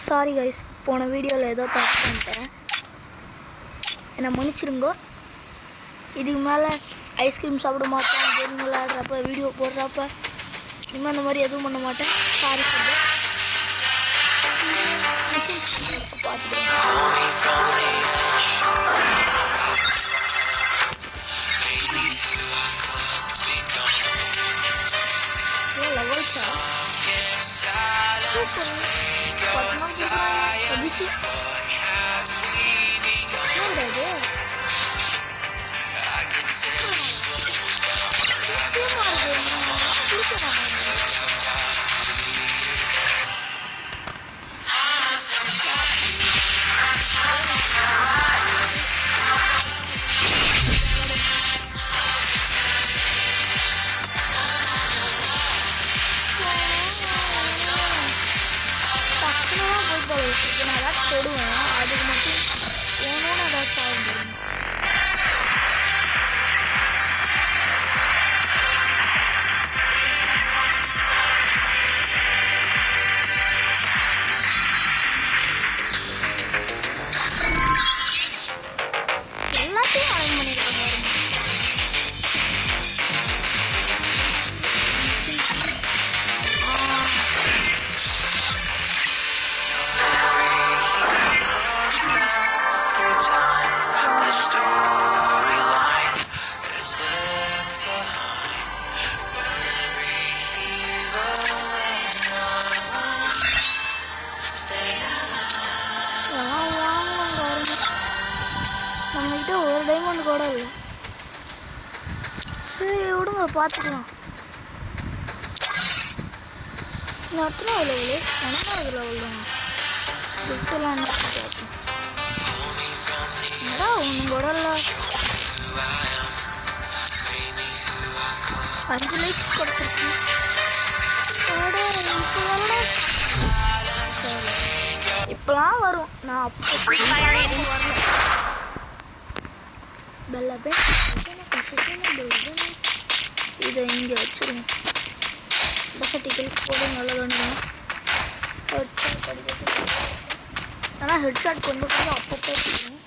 Sorry guys, போன வீடியோவில் ஏதோ தப்பு பண்ணிட்டேன், என்னை மன்னிச்சிருங்கோ. இதுக்கு மேலே ஐஸ்கிரீம் சாப்பிட மாட்டேன், கேம் விளையாடுறப்ப வீடியோ போடுறப்ப இனிமேல் அந்த மாதிரி எதுவும் பண்ண மாட்டேன். சாரி சொல்லுங்கள். பார்த்துக்கிறேன். லெவல்ஸா நான் ஏதாச்சும் தொடுவேன், அதுக்கு மட்டும் போகணுன்னு ஏதாச்சும் ஆகும். எல்லாத்தையும் அரேஞ்ச் பண்ணியிருக்காங்க. நம்மகிட்ட ஒரு டைமண்ட் கூட இல்லை. சரி விடுங்க, பார்த்துக்கலாம். இன்னும் எத்தனை லெவலு? 9வது லெவல் தான். புத்தெல்லாம் பார்ப்போம். என்னடா ஒன்றும் கூட இல்லை. 5 லைக்ஸ் கொடுத்துருக்கு. இப்போலாம் வரும். நான் அப்போ வரல. இதை இங்கே வச்சிருவோம். பசட்டிக்கல் போட நல்லதானு ஹெட்ஷாட் அடிக்கிறது. ஆனால் ஹெட்ஷாட் கொஞ்சம் கொஞ்சம் அப்பப்போ போடுவோம்.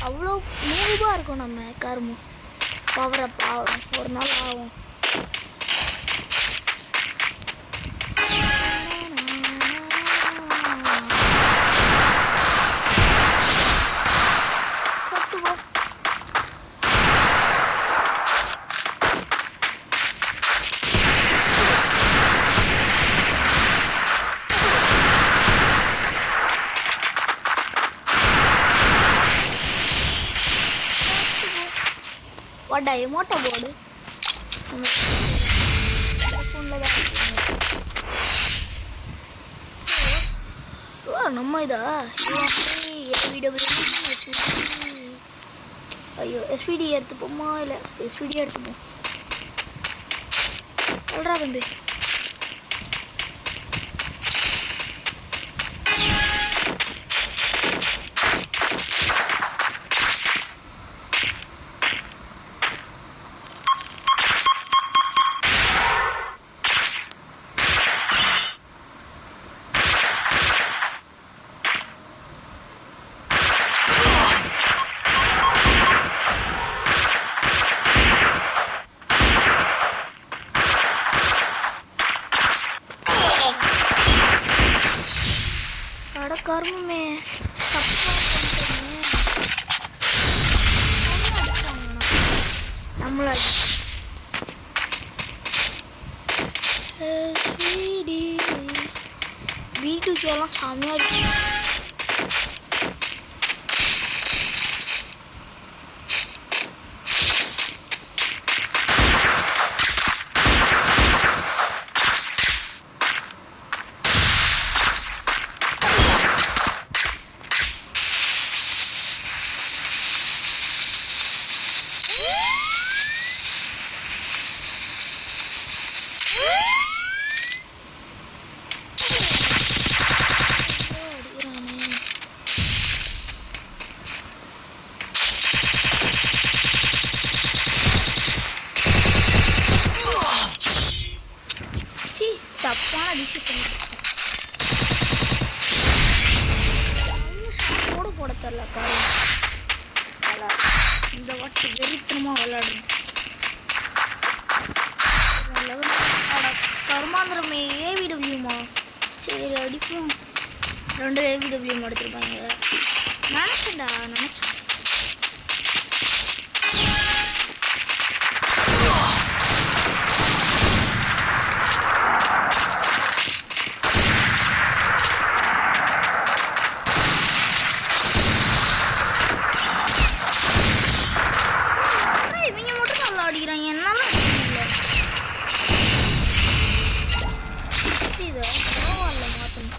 அவ்வளோ மூவாக இருக்கும். நம்ம கருமம் பவரப் ஆகும், ஒரு நாள் ஆகும். வாடா எமோட்டா போர்டு நம்ம இதா ஐயோ எஸ்விடி எடுத்துப்போமா? இல்லை எஸ்விடி எடுத்துப்போம். சொல்றா தம்பி. கர்மமே நம்மள வீட்டுக்கெல்லாம் செம்மையா இருக்கு. ரெண்டு ஏவிடபிள்யூ எடுத்துருப்பாங்க. நினச்சேன்டா நினச்சேன். இவங்க மட்டும் நல்லா அடிக்கிறாங்க, என்னால இதை பரவாயில்ல மாற்றணும்.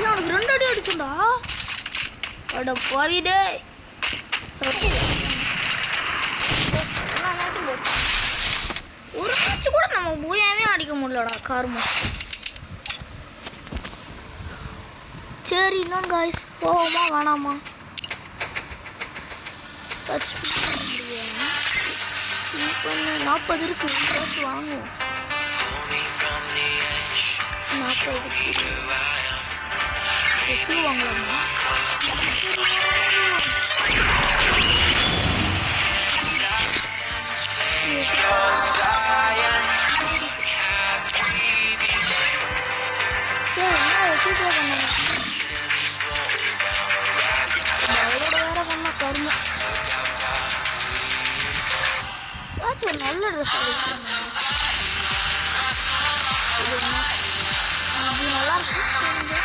அவனுக்கு 2 அடி அடிச்சுடா. அட பாவிடே. ஒரு மேட்ச் கூட நம்ம பூயாவே அடிக்க முடியலடா கார்மா. சரி இன்னும் காய்ஸ் போவோமா வேணாமா? இப்போ 40 இருக்கு. வாங்குவோம் 40 வாங்கலாமா? நல்ல ட்ரெஸ் நல்லா இருக்கு.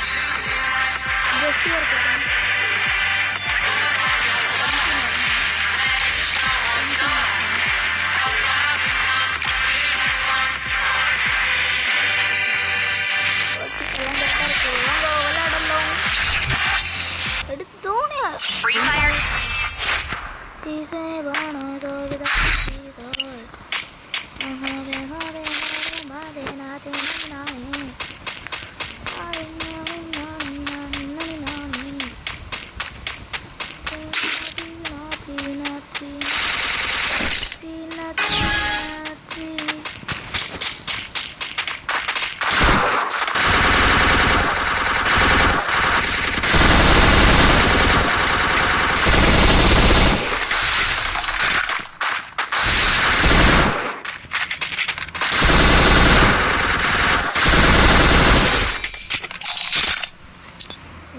ட்ரெஸ்ஸியாக இருக்கட்டும். எடுத்தோனே ஃப்ரீ ஃபயர்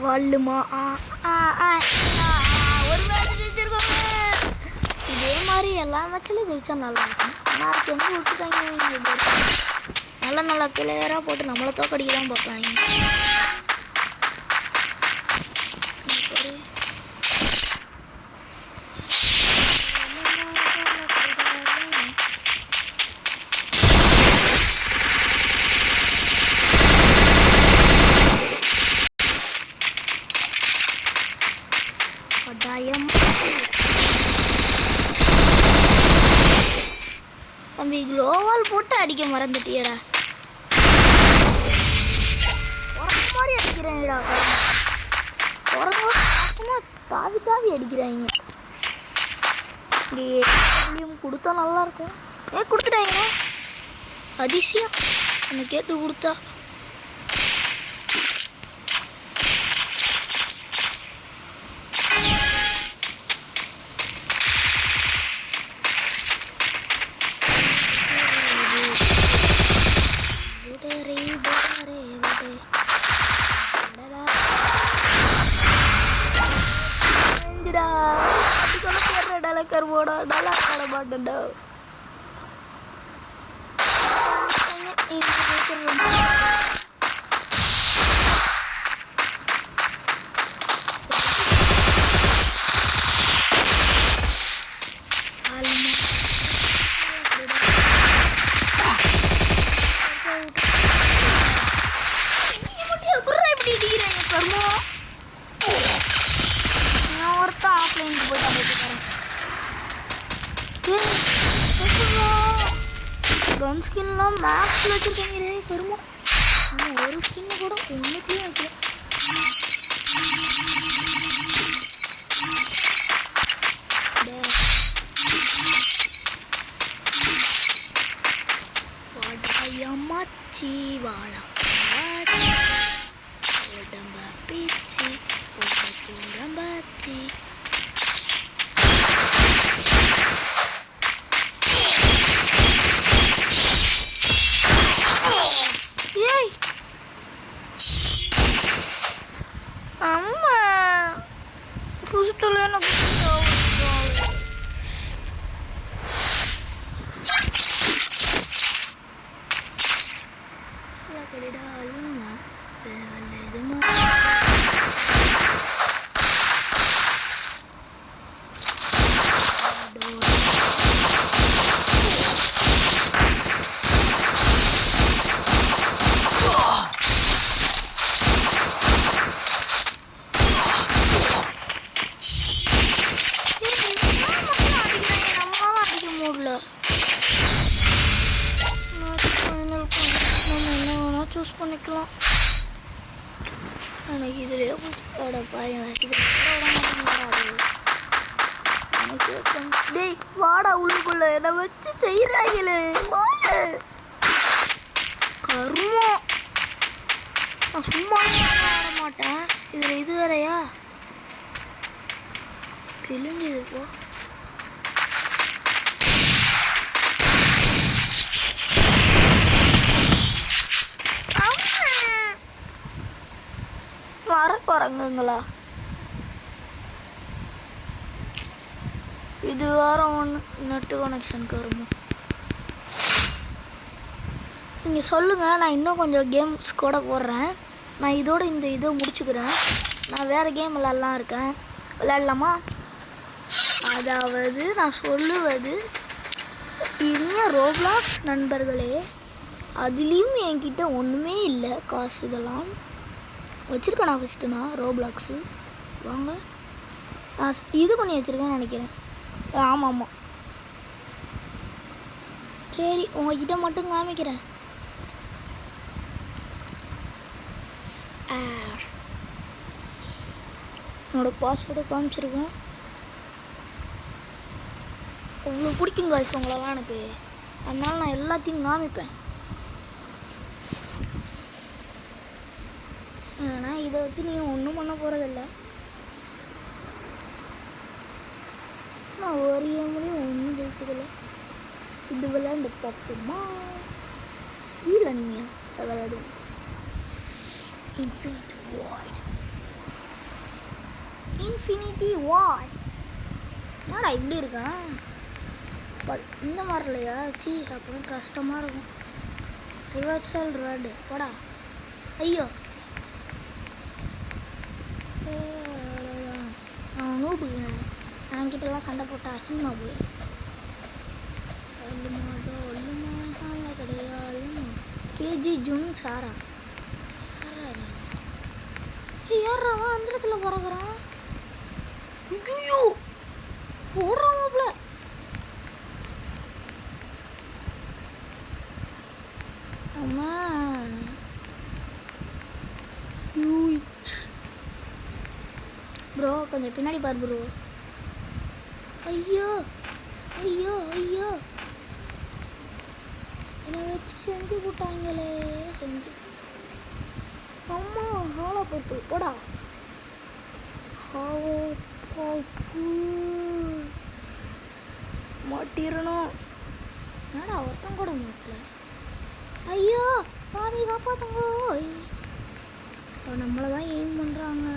வள்ளுமா ஒரு மேட்ச் ஜெயிச்சிருக்கோங்க. இதே மாதிரி எல்லா மேட்ச்லையும் ஜெயிச்சா நல்லா இருக்கும். ஆனால் அதுக்கு வந்து விட்டுட்டாங்க. நல்ல நல்ல பிளேயராக போட்டு நம்மளை தோக்கடிக்க தான் பார்க்குறாங்க. தம்பி குளோவால் போட்டு அடிக்க மறந்துட்டியடா. உரங்க மாதிரி அடிக்கிறேன்டா. உரங்க தாவி தாவி அடிக்கிறாங்க. இங்கே கொடுத்தா நல்லா இருக்கும். கொடுத்துட்டாங்க. அதிசயம் என்னை கேட்டு கொடுத்தா. करबोड़ा डाला काड़ा बाडंडा गन स्किन मैक्स वச்சிருக்கீங்க கருமா ஒரு ஸ்கின் கூட ஒண்ணுக்கே வைக்கல வாடாயம்மாச்சி வாடா உடம்ப பீச்சி உடம்பாச்சி ஏய் அம்மா புதுத்துல என்ன சூஸ் பண்ணிக்கலாம். எனக்கு இதுலேயே டேய் வாடா உள்ளுக்குள்ள என்னை வச்சு செய்கிறாங்களே கருமம். நான் சும்மா ஆட மாட்டேன். இதில் இது வேறையா கிழிஞ்சுது போ. குரங்குங்களா இது வேற ஒன்று நெட்டு கனெக்ஷனுக்கு வருமா? நீங்கள் சொல்லுங்கள், நான் இன்னும் கொஞ்சம் கேம்ஸ் கூட போடுறேன். நான் இதோட இந்த இதை முடிச்சுக்கிறேன். நான் வேறு கேம் விளாட்லாம் இருக்கேன், விளையாடலாமா? அதாவது நான் சொல்லுவது இனிய ரோப்ளாக்ஸ் நண்பர்களே, அதுலேயும் என்கிட்ட ஒன்றுமே இல்லை. காசு இதெல்லாம் வச்சுருக்கேன். நான் ஃபஸ்ட்டு நான் ரோப்ளாக்ஸு வாங்க நான் இது பண்ணி வச்சுருக்கேன்னு நினைக்கிறேன். ஆமாம் ஆமாம் சரி, உங்ககிட்ட மட்டும் காமிக்கிறேன். என்னோடய பாஸ்வேர்டை காமிச்சிருக்கேன். அவ்வளோ பிடிக்கும் காய்ஸ் உங்களெல்லாம் எனக்கு. அதனால் நான் எல்லாத்தையும் காமிப்பேன். ஆனால் இதை வச்சு நீங்கள் ஒன்றும் பண்ண போகிறதில்ல. நான் ஒரு கேம்லேயும் ஒன்றும் ஜெயிச்சதில்லை. இது விளையாண்டு பார்ப்போமா? ஸ்டீல் அனிமியா விளையாடுவோம். இன்ஃபினிட்டி வாய்ட் என்னடா இப்படி இருக்கான்? பட் இந்த மாதிரி இல்லையா? சி அப்புறம் கஷ்டமாக இருக்கும். ரிவர்சல் ரெட் போடா. ஐயோ நான் நூபுங்க. என்கிட்டலாம் சண்டை போட்டா அசிங்கமா போய் கிடையாது. கேஜி ஜூன் சாரா யாரா அந்தரத்தில் பிறகுறான்? ஐயோ ஓடுறாமாப்ல. அம்மா ப்ரோ கொஞ்சம் பின்னாடி பார் ப்ரோ. ஐயோ ஐயோ ஐயோ என்னை வச்சு செஞ்சு போட்டாங்களே. செஞ்சு அம்மா ஹாலோ பர்பிள் போடா. மாட்டிடணும். என்னடா ஒருத்தம் கூட மாட்டல. ஐயோ பாவி காப்பாத்துங்கோ. நம்மளை தான் எய்ம் பண்ணுறாங்க.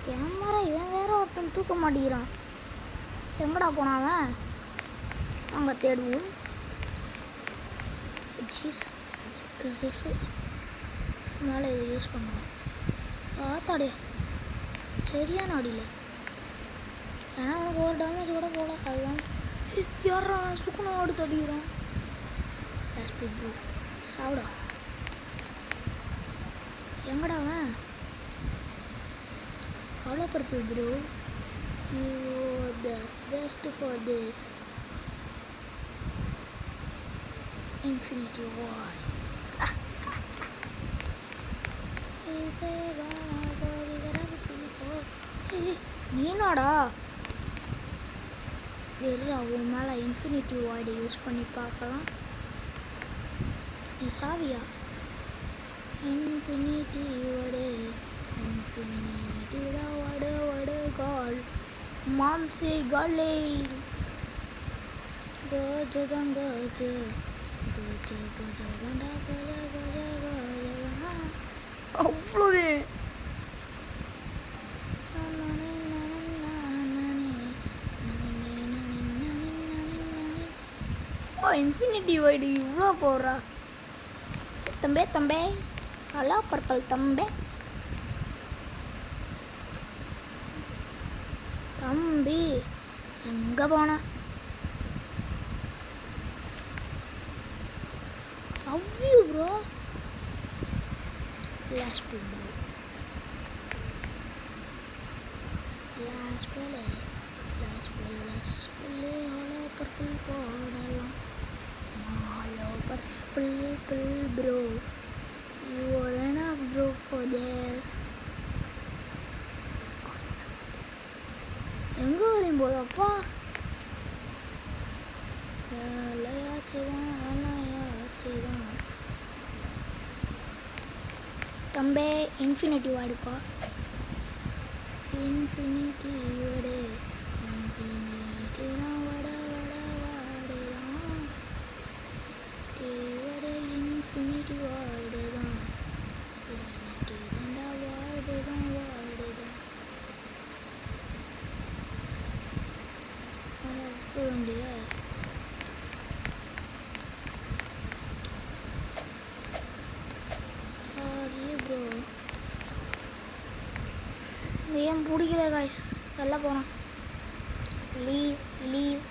கேமரா இவன் வேற ஒருத்தன் தூக்க மாட்டேங்கிறான். எங்கடா போனாவன்? அங்கே தேடுவோம். மேலே இதை யூஸ் பண்ணுவோம். ஆத்தாடே சரியான அடியில். ஏன்னா அவனுக்கு ஒரு டேமேஜ் கூட போகல. அதுதான் யாரா சுக்குனம் அடுத்து அடிக்கிறான். சாவுடா. எங்கடா அவன்? Hello purple bro, you are the best for this. Infinity War. நீனாடா வெறும் அவன் மேலே இன்ஃபினிட்டி வாய்டை யூஸ் பண்ணி பார்க்கலாம். நீ சாவியா? Infinity void, infinity void void கால் மாம்சே காலே கஜதம் கஜ கஜ கஜ கண்டா கஜ கஜ கஜ அவ்வளோவே. இன்ஃபினிட்டி வைடு இவ்வளோ போடுறா தம்பே தம்பே. ஹலோ பர்பிள் தம்பே தம்பி எங்கே போன? அவ்வியூ ப்ரோ. லாஸ்ட் ப்ரோ லாஸ்ட் பிள்ளை ஹலோ பர்பிள் போடலாம். Hello purple bro, you are enough bro for this. எங்கே வரையும் போதப்பா? வேலையாச்சுதான் தம்பே. இன்ஃபினிட்டி வாடுப்பா. இன்ஃபினிட்டி வாடு, இன்ஃபினிட்டி தான் வட வட வாடுதான். வாடு இன்ஃபினிட்டி வாடு தான், இன்ஃபினிட்டி தாண்டா வாடுதான் வாடுதான். வேண்டிய ப்ரோ ஏன் பிடிக்கல காய்ஸ்? வெளில போகிறோம். Leave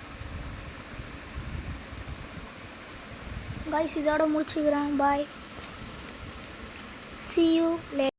guys. இதோட முடிச்சுக்கிறேன். பாய், see you later.